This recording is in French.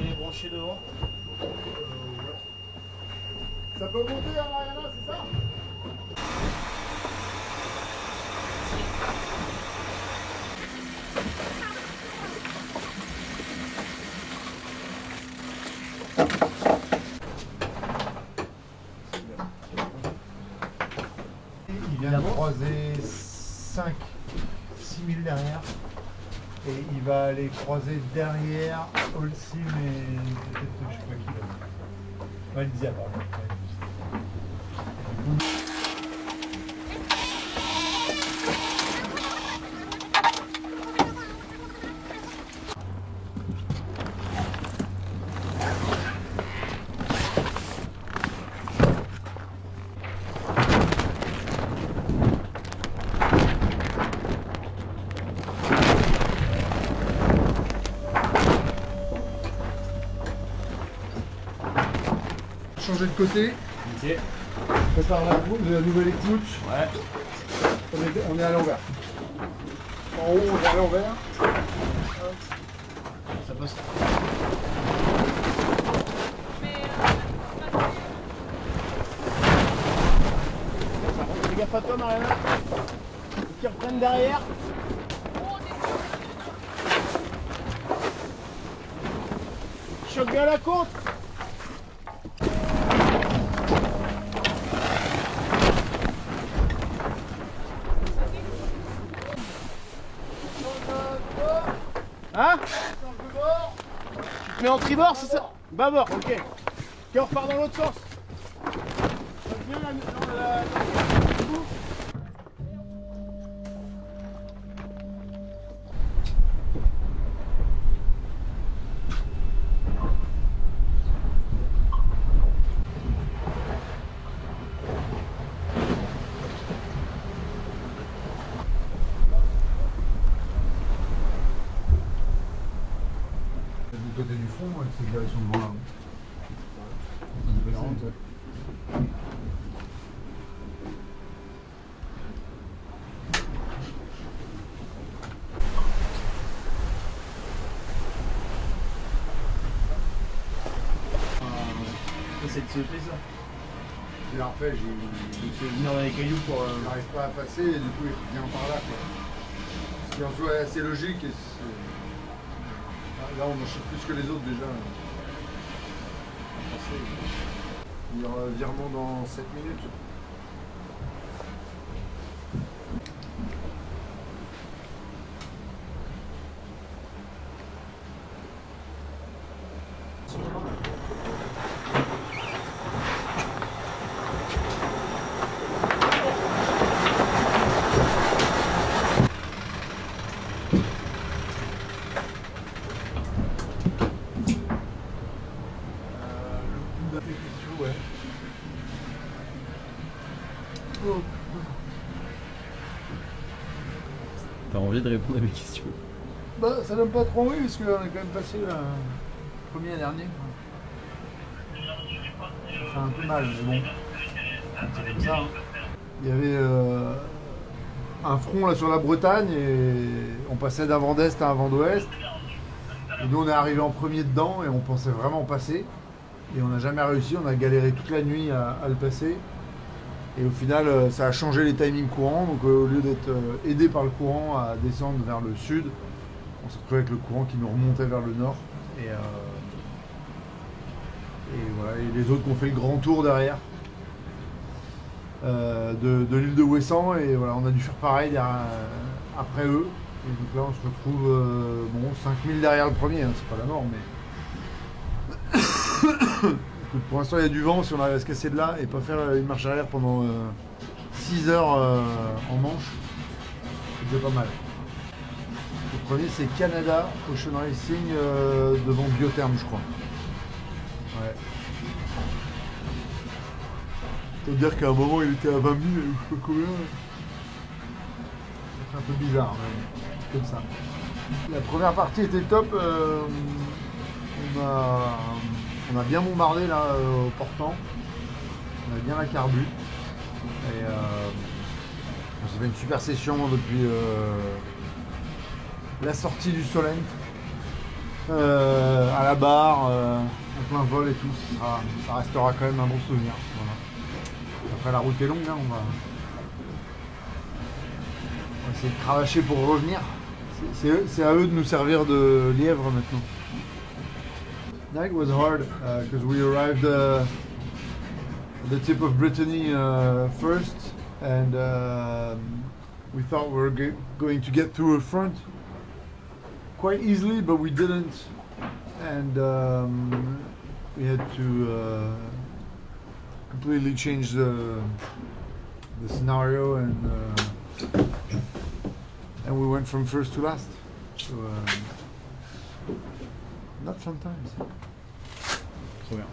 Et branché devant. Ouais. Ça peut monter à Mariana, c'est ça? Il vient de croiser 5, 6 000 derrière. Et il va aller croiser derrière Holcim et peut-être je sais pas qui là. Valdizia, pardon. Changer de côté. Ok. Prépare la nouvelle écoute. Ouais. On est à l'envers. En haut, on est à l'envers. Ça passe. Fais gaffe à toi, Mariana. Faut qu'ils reprennent derrière. Choque bien la côte. Hein? Tu te mets en tribord, c'est ça? Bâbord, ok. Ok, on repart dans l'autre sens. Choque bien la... Du côté du fond, c'est la direction de vent là. C'est de sauter ça. Je l'ai refait, Il fait venir dans les cailloux pour... j'arrive pas à passer et du coup il vient par là quoi. Ce qui en soit est assez logique et là on enchaîne plus que les autres déjà. Il y aura un virement dans 7 minutes. Ouais. T'as envie de répondre à mes questions? Bah ça donne pas trop envie parce qu'on est quand même passé le premier dernier. Ça fait un peu mal, mais bon. C'est comme ça. Hein. Il y avait un front là sur la Bretagne et on passait d'un vent d'est à un vent d'ouest. Et nous on est arrivé en premier dedans et on pensait vraiment passer. Et on n'a jamais réussi, on a galéré toute la nuit à le passer. Et au final, ça a changé les timings courants. Donc au lieu d'être aidé par le courant à descendre vers le sud, on s'est retrouvé avec le courant qui nous remontait vers le nord. Et voilà, et les autres qui ont fait le grand tour derrière de l'île de Ouessant. Et voilà, on a dû faire pareil après eux. Et donc là, on se retrouve bon, 5000 derrière le premier, hein, c'est pas la mort, mais... Pour l'instant, il y a du vent. Si on arrive à se casser de là et pas faire une marche arrière pendant 6 heures en manche, c'est déjà pas mal. Le premier, c'est Canada Ocean Racing devant Biotherm, je crois. Ouais. C'est-à-dire qu'à un moment, il était à 20 000, je sais pas combien. C'est un peu bizarre, mais comme ça. La première partie était top. On a bien bombardé là au portant. On a bien la carbu. Et on s'est fait une super session depuis la sortie du Solent. à la barre, en plein vol et tout. Ça restera quand même un bon souvenir. Voilà. Après la route est longue, hein, on va essayer de cravacher pour revenir. C'est à eux de nous servir de lièvre maintenant. Night was hard because we arrived at the tip of Brittany first, and we thought we were going to get through a front quite easily, but we didn't, and we had to completely change the scenario, and we went from first to last. So not fun times. Trop bien.